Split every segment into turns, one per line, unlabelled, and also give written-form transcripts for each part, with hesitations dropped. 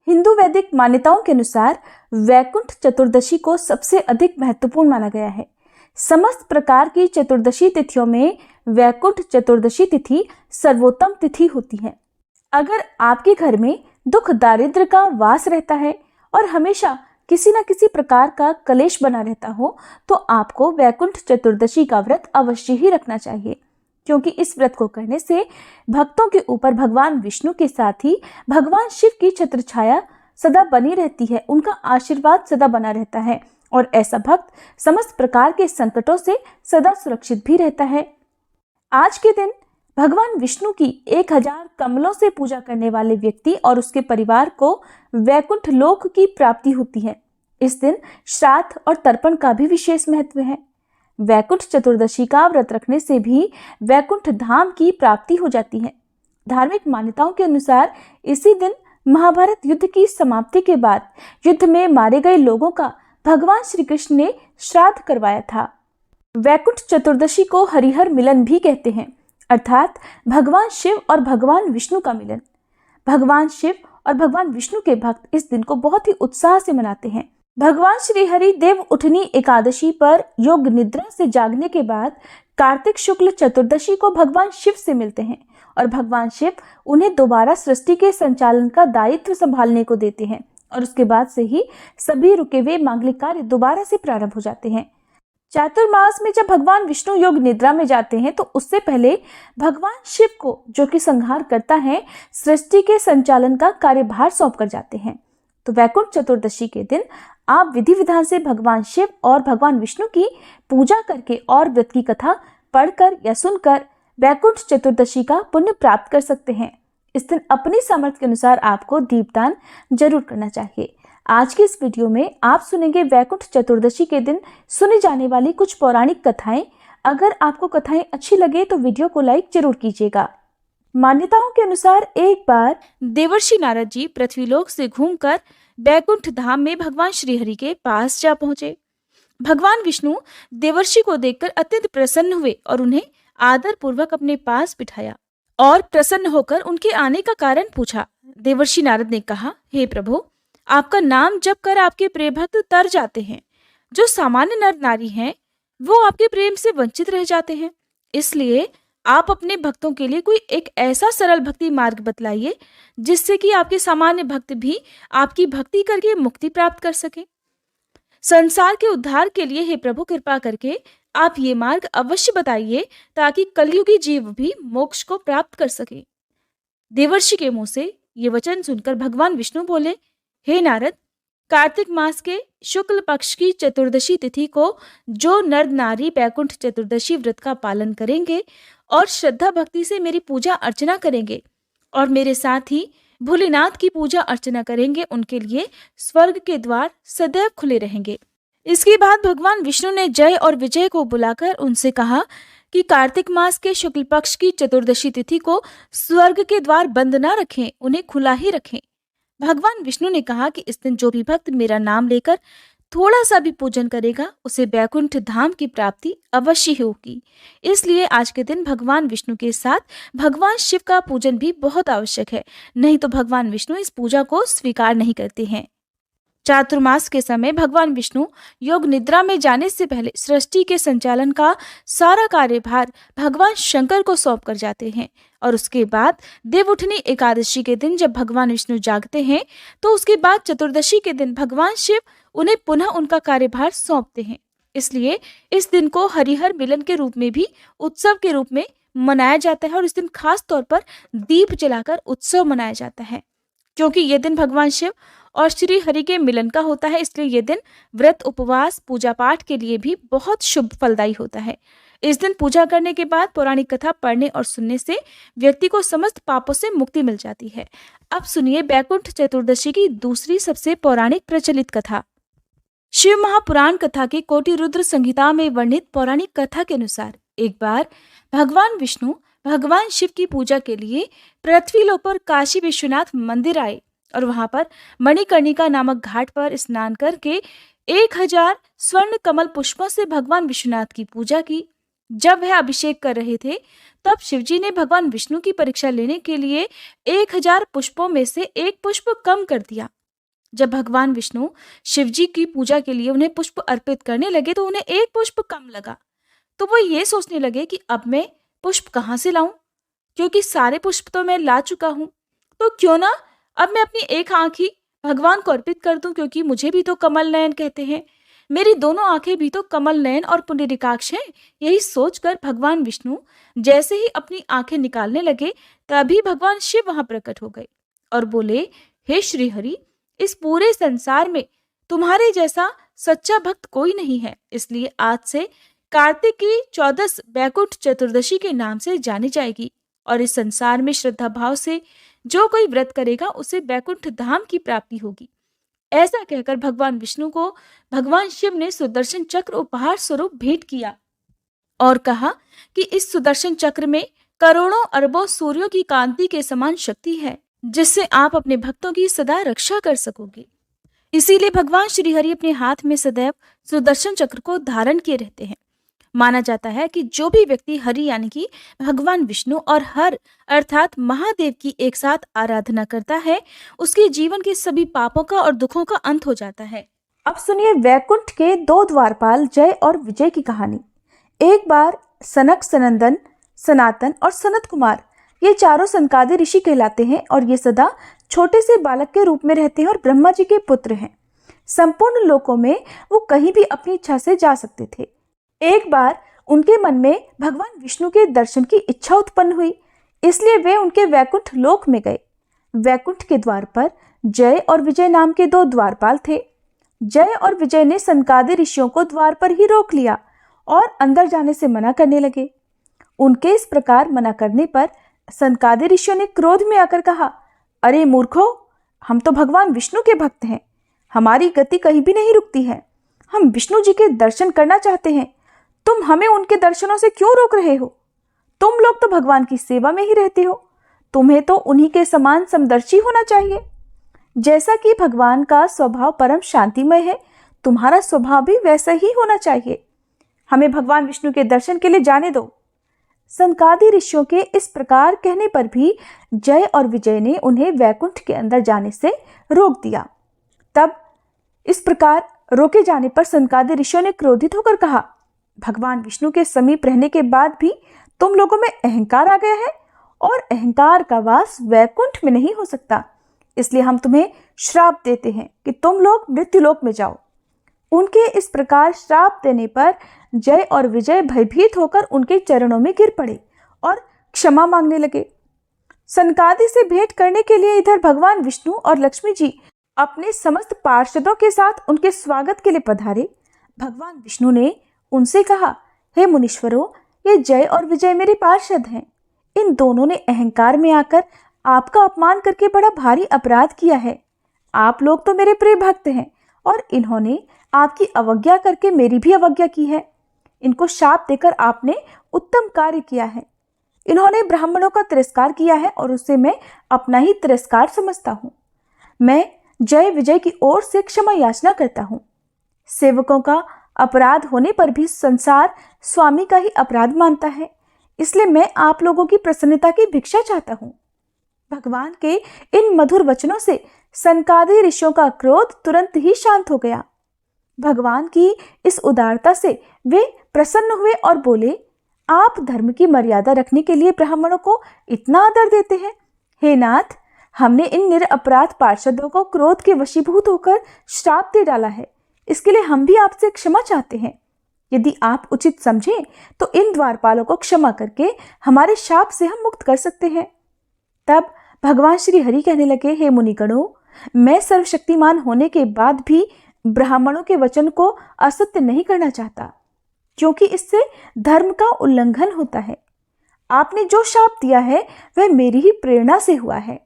हिंदू वैदिक मान्यताओं के अनुसार वैकुंठ चतुर्दशी को सबसे अधिक महत्वपूर्ण माना गया है। समस्त प्रकार की चतुर्दशी तिथियों में वैकुंठ चतुर्दशी तिथि सर्वोत्तम तिथि होती है। अगर आपके घर में दुख दारिद्र्य का वास रहता है और हमेशा किसी न किसी प्रकार का कलेश बना रहता हो, तो आपको वैकुंठ चतुर्दशी का व्रत अवश्य ही रखना चाहिए, क्योंकि इस व्रत को करने से भक्तों के ऊपर भगवान विष्णु के साथ ही भगवान शिव की छत्र छाया सदा बनी रहती है, उनका आशीर्वाद सदा बना रहता है और ऐसा भक्त समस्त प्रकार के संकटों से सदा सुरक्षित भी रहता है। आज के दिन भगवान विष्णु की 1000 कमलों से पूजा करने वाले व्यक्ति और उसके परिवार को वैकुंठ लोक की प्राप्ति होती है। इस दिन श्राद्ध और तर्पण का भी विशेष महत्व है। वैकुंठ चतुर्दशी का व्रत रखने से भी वैकुंठ धाम की प्राप्ति हो जाती है। धार्मिक मान्यताओं के अनुसार इसी दिन महाभारत युद्ध की समाप्ति के बाद युद्ध में मारे गए लोगों का भगवान श्री कृष्ण ने श्राद्ध करवाया था। वैकुंठ चतुर्दशी को हरिहर मिलन भी कहते हैं, अर्थात भगवान शिव और भगवान विष्णु का मिलन। भगवान शिव और भगवान विष्णु के भक्त इस दिन को बहुत ही उत्साह से मनाते हैं। भगवान श्री हरि देव उठनी एकादशी पर योग निद्रा से जागने के बाद कार्तिक शुक्ल चतुर्दशी को भगवान शिव से मिलते हैं और भगवान शिव उन्हें दोबारा सृष्टि के संचालन का दायित्व संभालने को देते हैं और उसके बाद से ही सभी रुके हुए मांगलिक कार्य दोबारा से प्रारंभ हो जाते हैं। चातुर्मास में जब भगवान विष्णु योग निद्रा में जाते हैं तो उससे पहले भगवान शिव को, जो कि संहार करता है, सृष्टि के संचालन का कार्यभार सौंप कर जाते हैं। तो वैकुंठ चतुर्दशी के दिन आप विधि विधान से भगवान शिव और भगवान विष्णु की पूजा करके और व्रत की कथा पढ़कर या सुनकर वैकुंठ चतुर्दशी का पुण्य प्राप्त कर सकते हैं। इस दिन अपनी सामर्थ्य के अनुसार आपको दीपदान जरूर करना चाहिए। आज की इस वीडियो में आप सुनेंगे वैकुंठ चतुर्दशी के दिन सुनी जाने वाली कुछ पौराणिक कथाएं। अगर आपको कथाएं अच्छी लगे तो वीडियो को लाइक जरूर कीजिएगा। मान्यताओं के अनुसार एक बार देवर्षि नारद जी पृथ्वीलोक से घूमकर वैकुंठ धाम में भगवान श्रीहरि के पास जा पहुंचे। भगवान विष्णु देवर्षि को देखकर अत्यंत प्रसन्न हुए और उन्हें आदर पूर्वक अपने पास बिठाया और प्रसन्न होकर उनके आने का कारण पूछा। देवर्षि नारद ने कहा, हे प्रभु, आपका नाम जप कर आपके प्रिय भक्त तर जाते हैं। जो सामान्य नर नारी हैं वो आपके प्रेम से वंचित रह जाते हैं। इसलिए आप अपने भक्तों के लिए कोई एक ऐसा सरल भक्ति मार्ग बतलाइए जिससे कि आपके सामान्य भक्त भी आपकी भक्ति करके मुक्ति प्राप्त कर सके। संसार के उद्धार के लिए हे प्रभु, कृपा करके आप ये मार्ग अवश्य बताइए ताकि कलयुगी जीव भी मोक्ष को प्राप्त कर सके। देवर्षि के मुंह से ये वचन सुनकर भगवान विष्णु बोले, हे नारद, कार्तिक मास के शुक्ल पक्ष की चतुर्दशी तिथि को जो नर नारी वैकुंठ चतुर्दशी व्रत का पालन करेंगे और श्रद्धा भक्ति से मेरी पूजा अर्चना करेंगे और मेरे साथ ही भोलेनाथ की पूजा अर्चना करेंगे, उनके लिए स्वर्ग के द्वार सदैव खुले रहेंगे। इसके बाद भगवान विष्णु ने जय और विजय को बुलाकर उनसे कहा कि कार्तिक मास के शुक्ल पक्ष की चतुर्दशी तिथि को स्वर्ग के द्वार बंद ना रखें, उन्हें खुला ही रखें। भगवान विष्णु ने कहा कि इस दिन जो भी भक्त मेरा नाम लेकर थोड़ा सा भी पूजन करेगा उसे वैकुंठ धाम की प्राप्ति अवश्य होगी। इसलिए आज के दिन भगवान विष्णु के साथ भगवान शिव का पूजन भी बहुत आवश्यक है, नहीं तो भगवान विष्णु इस पूजा को स्वीकार नहीं करते हैं। चातुर्मास के समय भगवान विष्णु योग निद्रा में जाने से पहले सृष्टि के संचालन का सारा कार्यभार भगवान शंकर को सौंप कर जाते हैं और उसके बाद देवउठनी एकादशी के दिन जब भगवान विष्णु जागते हैं तो उसके बाद चतुर्दशी के दिन भगवान शिव उन्हें पुनः उनका कार्यभार सौंपते हैं। इसलिए इस दिन को हरिहर मिलन के रूप में भी उत्सव के रूप में मनाया जाता है और इस दिन खास तौर पर दीप जलाकर उत्सव मनाया जाता है। क्योंकि ये दिन भगवान शिव और श्री हरि के मिलन का होता है, इसलिए ये दिन व्रत, उपवास, पूजा पाठ के लिए भी बहुत शुभ फलदायी होता है। इस दिन पूजा करने के बाद पौराणिक कथा पढ़ने और सुनने से व्यक्ति को समस्त पापों से मुक्ति मिल जाती है। अब सुनिए वैकुंठ चतुर्दशी की दूसरी सबसे पौराणिक प्रचलित कथा। शिव महापुराण कथा के कोटि रुद्र संहिता में वर्णित पौराणिक कथा के अनुसार एक बार भगवान विष्णु भगवान शिव की पूजा के लिए पृथ्वीलोक पर काशी विश्वनाथ मंदिर आए और वहां पर मणिकर्णिका नामक घाट पर स्नान करके 1000 स्वर्ण कमल पुष्पों से भगवान विश्वनाथ की पूजा की। जब वह अभिषेक कर रहे थे तब शिवजी ने भगवान विष्णु की परीक्षा लेने के लिए 1000 पुष्पों में से एक पुष्प कम कर दिया। जब भगवान विष्णु शिवजी की पूजा के लिए उन्हें पुष्प अर्पित करने लगे तो उन्हें एक पुष्प कम लगा। तो वो ये सोचने लगे कि अब मैं पुष्प कहाँ से लाऊं, क्योंकि सारे पुष्प तो मैं ला चुका हूं। तो क्यों ना अब मैं अपनी एक आंख ही भगवान को अर्पित कर दूं, क्योंकि मुझे भी तो कमल नयन कहते हैं, मेरी दोनों आंखें भी तो कमल नयन और पुंडरीकाक्ष हैं। यही सोचकर भगवान विष्णु जैसे ही अपनी आंखें निकालने लगे तभी भगवान शिव वहां प्रकट हो गए और बोले, हे श्री हरि, इस पूरे संसार में तुम्हारे जैसा सच्चा भक्त कोई नहीं है, इसलिए आज से कार्तिक की 14 बैकुंठ चतुर्दशी के नाम से जानी जाएगी और इस संसार में श्रद्धा भाव से जो कोई व्रत करेगा उसे बैकुंठ धाम की प्राप्ति होगी। ऐसा कहकर भगवान विष्णु को भगवान शिव ने सुदर्शन चक्र उपहार स्वरूप भेंट किया और कहा कि इस सुदर्शन चक्र में करोड़ों अरबों सूर्यों की कांति के समान शक्ति है, जिससे आप अपने भक्तों की सदा रक्षा कर सकोगे। इसीलिए भगवान श्री हरि अपने हाथ में सदैव सुदर्शन चक्र को धारण किए रहते हैं। माना जाता है कि जो भी व्यक्ति हरि यानी कि भगवान विष्णु और हर अर्थात महादेव की एक साथ आराधना करता है, उसके जीवन के सभी पापों का और दुखों का अंत हो जाता है। अब सुनिए वैकुंठ के 2 द्वारपाल जय और विजय की कहानी। एक बार सनक, सनंदन, सनातन और सनत कुमार, ये चारों सनकादि ऋषि कहलाते हैं और ये सदा छोटे से बालक के रूप में रहते हैं और ब्रह्मा जी के पुत्र हैं। संपूर्ण लोकों में वो कहीं भी अपनी इच्छा से जा सकते थे। एक बार उनके मन में भगवान विष्णु के दर्शन की इच्छा उत्पन्न हुई, इसलिए वे उनके वैकुंठ लोक में गए। वैकुंठ के द्वार पर जय और विजय नाम के 2 द्वारपाल थे। जय और विजय ने सनकादि ऋषियों को द्वार पर ही रोक लिया और अंदर जाने से मना करने लगे। उनके इस प्रकार मना करने पर सनकादि ऋषियों ने क्रोध में आकर कहा, अरे मूर्खों, हम तो भगवान विष्णु के भक्त हैं, हमारी गति कहीं भी नहीं रुकती है, हम विष्णु जी के दर्शन करना चाहते हैं, तुम हमें उनके दर्शनों से क्यों रोक रहे हो? तुम लोग तो भगवान की सेवा में ही रहते हो, तुम्हें तो उन्हीं के समान समदर्शी होना चाहिए। जैसा कि भगवान का स्वभाव परम शांतिमय है, तुम्हारा स्वभाव भी वैसा ही होना चाहिए। हमें भगवान विष्णु के दर्शन के लिए जाने दो। सनकादि ऋषियों के इस प्रकार कहने पर भी जय और विजय ने उन्हें वैकुंठ के अंदर जाने से रोक दिया। तब इस प्रकार रोके जाने पर सनकादि ऋषियों ने क्रोधित होकर कहा, भगवान विष्णु के समीप रहने के बाद भी तुम लोगों में अहंकार आ गया है और अहंकार का वास वैकुंठ में नहीं हो सकता, इसलिए हम तुम्हें श्राप देते हैं कि तुम लोग मृत्युलोक में जाओ। उनके इस प्रकार श्राप देने पर जय और विजय भयभीत होकर उनके चरणों में गिर पड़े और क्षमा मांगने लगे। सनकादि से भेंट करने के लिए इधर भगवान विष्णु और लक्ष्मी जी अपने समस्त पार्षदों के साथ उनके स्वागत के लिए पधारे। भगवान विष्णु ने उनसे कहा, हे मुनीश्वरों, ये जय और विजय मेरे पार्षद हैं। इन दोनों ने अहंकार में आकर आपका अपमान करके बड़ा भारी अपराध किया है। आप लोग तो मेरे प्रिय भक्त हैं और इन्होंने आपकी अवज्ञा करके मेरी भी अवज्ञा की है। इनको शाप देकर आपने उत्तम कार्य किया है। इन्होंने ब्राह्मणों का तिरस्कार किया है और उसे मैं अपना ही तिरस्कार समझता हूँ। मैं जय विजय की ओर से क्षमा याचना करता हूँ। सेवकों का अपराध होने पर भी संसार स्वामी का ही अपराध मानता है, इसलिए मैं आप लोगों की प्रसन्नता की भिक्षा चाहता हूँ। भगवान के इन मधुर वचनों से सनकादि ऋषियों का क्रोध तुरंत ही शांत हो गया। भगवान की इस उदारता से वे प्रसन्न हुए और बोले, आप धर्म की मर्यादा रखने के लिए ब्राह्मणों को इतना आदर देते हैं। हे नाथ, हमने इन निरपराध पार्षदों को क्रोध के वशीभूत होकर श्राप दे डाला है, इसके लिए हम भी आपसे क्षमा चाहते हैं। यदि आप उचित समझें तो इन द्वारपालों को क्षमा करके हमारे शाप से हम मुक्त कर सकते हैं। तब भगवान श्री हरि कहने लगे, हे मुनिगणों, मैं सर्वशक्तिमान होने के बाद भी ब्राह्मणों के वचन को असत्य नहीं करना चाहता, क्योंकि इससे धर्म का उल्लंघन होता है। आपने जो शाप दिया है वह मेरी ही प्रेरणा से हुआ है।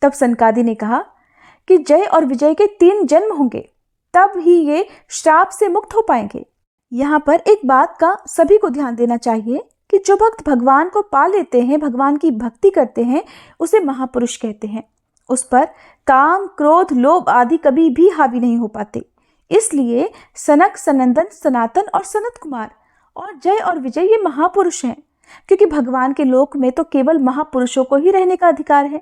तब सनकादि ने कहा कि जय और विजय के 3 जन्म होंगे, तब ही ये श्राप से मुक्त हो पाएंगे। यहाँ पर एक बात का सभी को ध्यान देना चाहिए कि जो भक्त भगवान को पा लेते हैं, भगवान की भक्ति करते हैं, उसे महापुरुष कहते हैं। उस पर काम, क्रोध, लोभ आदि कभी भी हावी नहीं हो पाते। इसलिए सनक, सनंदन, सनातन और सनत कुमार और जय और विजय ये महापुरुष हैं। क्योंकि भगवान के लोक में तो केवल महापुरुषों को ही रहने का अधिकार है।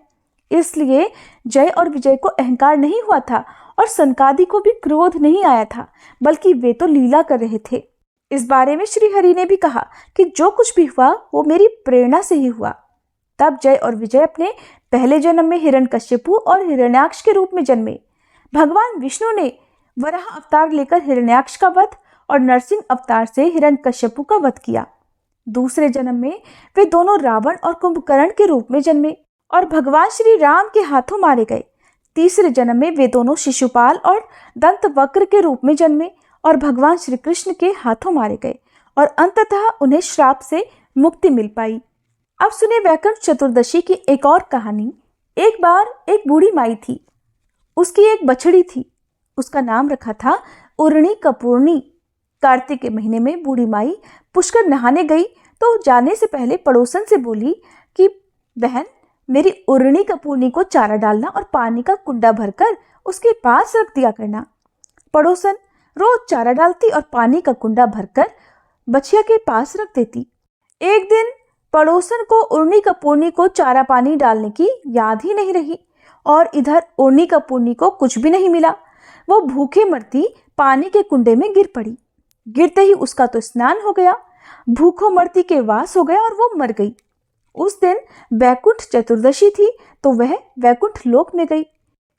इसलिए जय और विजय को अहंकार नहीं हुआ था और सनकादि को भी क्रोध नहीं आया था, बल्कि वे तो लीला कर रहे थे। इस बारे में श्री हरि ने भी कहा कि जो कुछ भी हुआ वो मेरी प्रेरणा से ही हुआ। तब जय और विजय अपने पहले जन्म में हिरण्यकश्यपु और हिरण्याक्ष के रूप में जन्मे। भगवान विष्णु ने वराह अवतार लेकर हिरण्याक्ष का वध और नरसिंह अवतार से हिरण्यकश्यपु का वध किया। दूसरे जन्म में वे दोनों रावण और कुंभकर्ण के रूप में जन्मे और भगवान श्री राम के हाथों मारे गए। तीसरे जन्म में वे दोनों शिशुपाल और दंतवक्र के रूप में जन्मे और भगवान श्री कृष्ण के हाथों मारे गए और अंततः उन्हें श्राप से मुक्ति मिल पाई। अब सुने वैकुंठ चतुर्दशी की एक और कहानी। एक बार एक बूढ़ी माई थी। उसकी एक बछड़ी थी। उसका नाम रखा था उर्णी कपूर्णी। कार्तिक के महीने में बूढ़ी माई पुष्कर नहाने गई तो जाने से पहले पड़ोसन से बोली कि बहन, मेरी उर्णी कपूर्णी को चारा डालना और पानी का कुंडा भरकर उसके पास रख दिया करना। पड़ोसन रोज चारा डालती और पानी का कुंडा भरकर बछिया के पास रख देती। एक दिन पड़ोसन को उर्णी कपूर्णी को चारा पानी डालने की याद ही नहीं रही और इधर उर्णी कपूर्णी को कुछ भी नहीं मिला। वो भूखे मरती पानी के कुंडे में गिर पड़ी। गिरते ही उसका तो स्नान हो गया, भूखों मरती के वास हो गया और वो मर गई। उस दिन वैकुंठ चतुर्दशी थी तो वह वैकुंठ लोक में गई।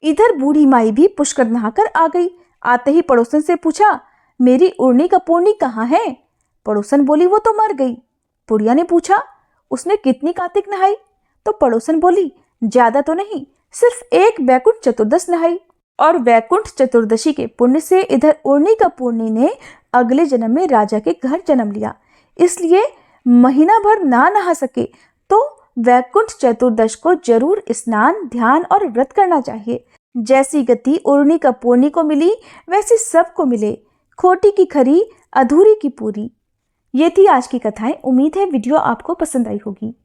इधर बूढ़ी माई भी पुष्कर नहाकर आ गई। आते ही पड़ोसन से पूछा, मेरी उर्णी कपूर्णी कहाँ है? पड़ोसन बोली, वो तो मर गई। बुढ़िया ने पूछा, उसने कितनी कार्तिक नहाई? तो पड़ोसन बोली, ज्यादा तो नहीं, सिर्फ एक वैकुंठ चतुर्दश नहाई। और वैकुंठ चतुर्दशी के पुण्य से इधर उर्णी कपूर्णी ने अगले जन्म में राजा के घर जन्म लिया, इसलिए महीना भर ना नहा सके तो वैकुंठ चतुर्दश को जरूर स्नान, ध्यान और व्रत करना चाहिए। जैसी गति उर्णी कपूर्णी को मिली वैसी सबको मिले। खोटी की खरी, अधूरी की पूरी। ये थी आज की कथाएं। उम्मीद है वीडियो आपको पसंद आई होगी।